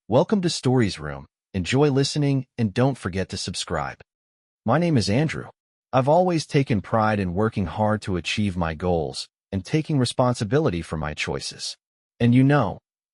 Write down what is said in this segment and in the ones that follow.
Welcome to Stories Room. Enjoy listening and don't forget to subscribe. My name is Andrew. I've always taken pride in working hard to achieve my goals and taking responsibility for my choices. And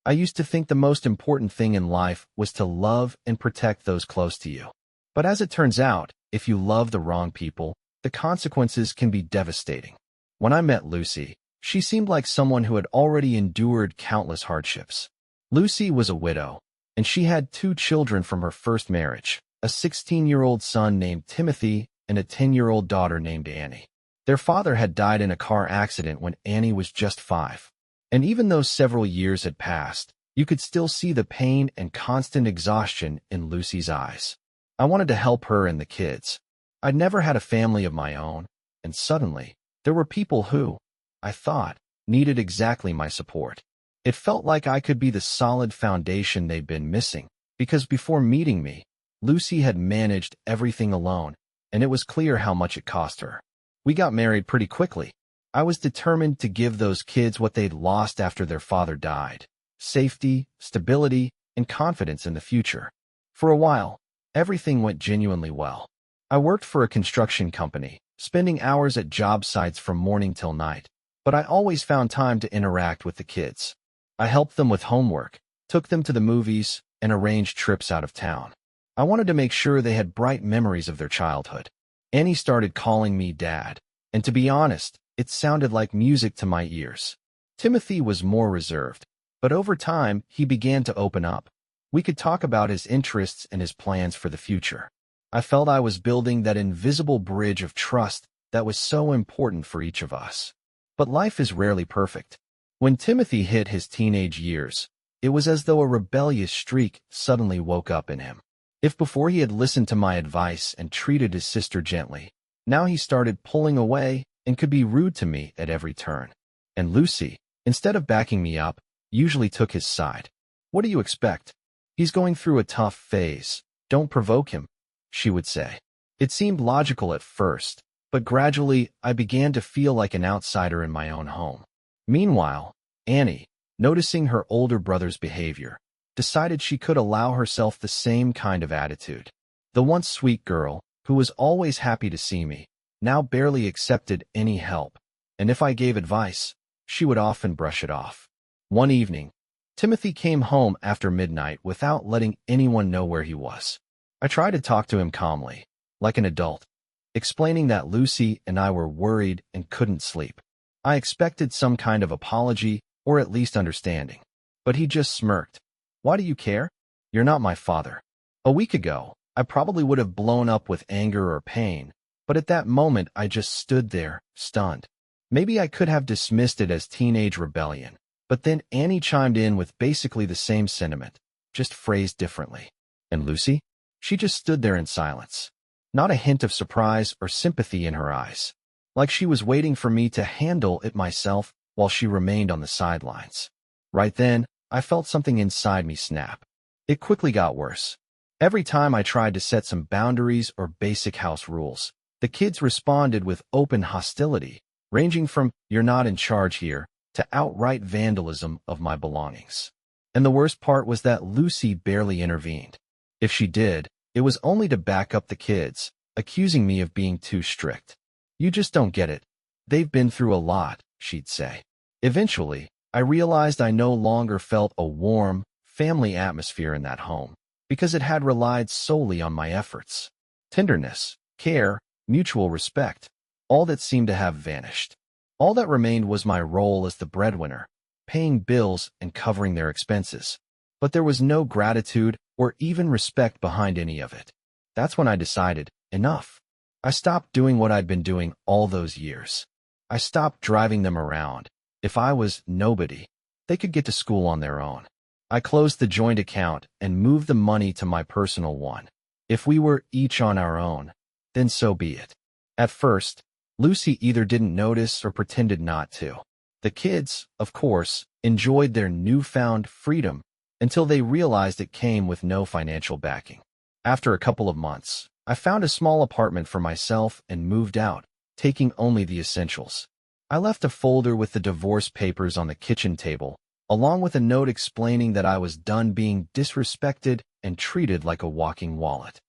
I used to think the most important thing in life was to love and protect those close to you. But as it turns out, if you love the wrong people, the consequences can be devastating. When I met Lucy, she seemed like someone who had already endured countless hardships. Lucy was a widow, and she had 2 children from her first marriage, a 16-year-old son named Timothy and a 10-year-old daughter named Annie. Their father had died in a car accident when Annie was just 5. And even though several years had passed, you could still see the pain and constant exhaustion in Lucy's eyes. I wanted to help her and the kids. I'd never had a family of my own, and suddenly, there were people who, I thought, needed exactly my support. It felt like I could be the solid foundation they'd been missing, because before meeting me, Lucy had managed everything alone, and it was clear how much it cost her. We got married pretty quickly. I was determined to give those kids what they'd lost after their father died: safety, stability, and confidence in the future. For a while, everything went genuinely well. I worked for a construction company, spending hours at job sites from morning till night, but I always found time to interact with the kids. I helped them with homework, took them to the movies, and arranged trips out of town. I wanted to make sure they had bright memories of their childhood. Annie started calling me Dad, and to be honest, it sounded like music to my ears. Timothy was more reserved, but over time, he began to open up. We could talk about his interests and his plans for the future. I felt I was building that invisible bridge of trust that was so important for each of us. But life is rarely perfect. When Timothy hit his teenage years, it was as though a rebellious streak suddenly woke up in him. If before he had listened to my advice and treated his sister gently, now he started pulling away and could be rude to me at every turn. And Lucy, instead of backing me up, usually took his side. "What do you expect? He's going through a tough phase. Don't provoke him," she would say. It seemed logical at first, but gradually I began to feel like an outsider in my own home. Meanwhile, Annie, noticing her older brother's behavior, decided she could allow herself the same kind of attitude. The once sweet girl, who was always happy to see me, now barely accepted any help, and if I gave advice, she would often brush it off. One evening, Timothy came home after midnight without letting anyone know where he was. I tried to talk to him calmly, like an adult, explaining that Lucy and I were worried and couldn't sleep. I expected some kind of apology or at least understanding, but he just smirked. "Why do you care? You're not my father." A week ago, I probably would have blown up with anger or pain, but at that moment I just stood there, stunned. Maybe I could have dismissed it as teenage rebellion, but then Annie chimed in with basically the same sentiment, just phrased differently. And Lucy? She just stood there in silence. Not a hint of surprise or sympathy in her eyes, like she was waiting for me to handle it myself while she remained on the sidelines. Right then, I felt something inside me snap. It quickly got worse. Every time I tried to set some boundaries or basic house rules, the kids responded with open hostility, ranging from "you're not in charge here" to outright vandalism of my belongings. And the worst part was that Lucy barely intervened. If she did, it was only to back up the kids, accusing me of being too strict. "You just don't get it. They've been through a lot," she'd say. Eventually, I realized I no longer felt a warm, family atmosphere in that home, because it had relied solely on my efforts. Tenderness, care, mutual respect, all that seemed to have vanished. All that remained was my role as the breadwinner, paying bills and covering their expenses. But there was no gratitude or even respect behind any of it. That's when I decided, enough. I stopped doing what I'd been doing all those years. I stopped driving them around. If I was nobody, they could get to school on their own. I closed the joint account and moved the money to my personal one. If we were each on our own, then so be it. At first, Lucy either didn't notice or pretended not to. The kids, of course, enjoyed their newfound freedom until they realized it came with no financial backing. After a couple of months, I found a small apartment for myself and moved out, taking only the essentials. I left a folder with the divorce papers on the kitchen table, along with a note explaining that I was done being disrespected and treated like a walking wallet.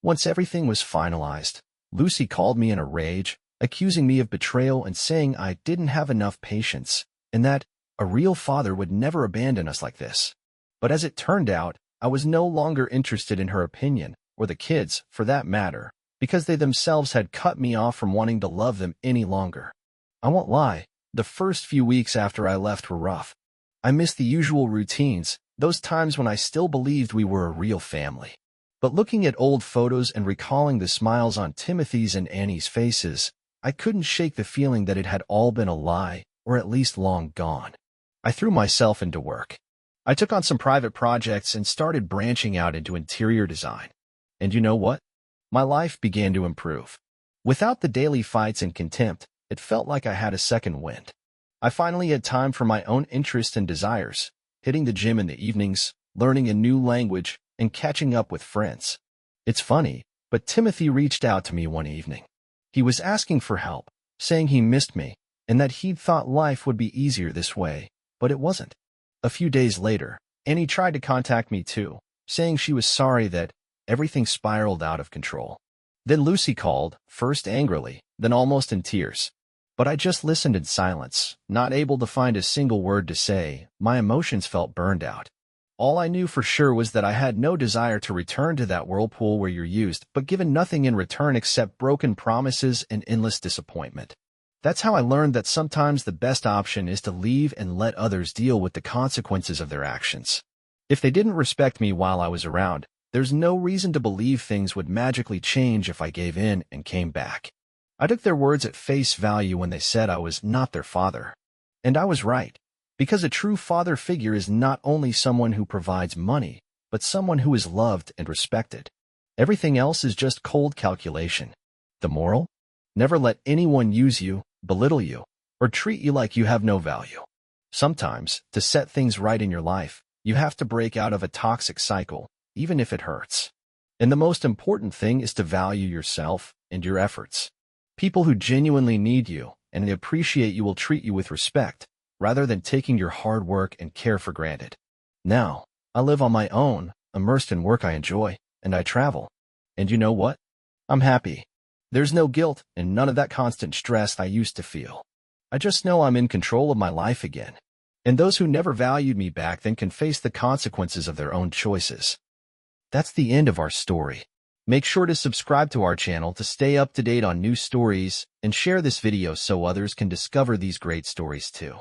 Once everything was finalized, Lucy called me in a rage, accusing me of betrayal and saying I didn't have enough patience, and that a real father would never abandon us like this. But as it turned out, I was no longer interested in her opinion, or the kids, for that matter, because they themselves had cut me off from wanting to love them any longer. I won't lie, the first few weeks after I left were rough. I missed the usual routines, those times when I still believed we were a real family. But looking at old photos and recalling the smiles on Timothy's and Annie's faces, I couldn't shake the feeling that it had all been a lie, or at least long gone. I threw myself into work. I took on some private projects and started branching out into interior design. And you know what? My life began to improve. Without the daily fights and contempt, it felt like I had a second wind. I finally had time for my own interests and desires, hitting the gym in the evenings, learning a new language, and catching up with friends. It's funny, but Timothy reached out to me one evening. He was asking for help, saying he missed me, and that he'd thought life would be easier this way, but it wasn't. A few days later, Annie tried to contact me too, saying she was sorry that everything spiraled out of control. Then Lucy called, first angrily, then almost in tears. But I just listened in silence, not able to find a single word to say. My emotions felt burned out. All I knew for sure was that I had no desire to return to that whirlpool where you're used, but given nothing in return except broken promises and endless disappointment. That's how I learned that sometimes the best option is to leave and let others deal with the consequences of their actions. If they didn't respect me while I was around, there's no reason to believe things would magically change if I gave in and came back. I took their words at face value when they said I was not their father. And I was right, because a true father figure is not only someone who provides money, but someone who is loved and respected. Everything else is just cold calculation. The moral? Never let anyone use you, belittle you, or treat you like you have no value. Sometimes, to set things right in your life, you have to break out of a toxic cycle, even if it hurts. And the most important thing is to value yourself and your efforts. People who genuinely need you and appreciate you will treat you with respect, rather than taking your hard work and care for granted. Now, I live on my own, immersed in work I enjoy, and I travel. And you know what? I'm happy. There's no guilt and none of that constant stress I used to feel. I just know I'm in control of my life again. And those who never valued me back then can face the consequences of their own choices. That's the end of our story. Make sure to subscribe to our channel to stay up to date on new stories and share this video so others can discover these great stories too.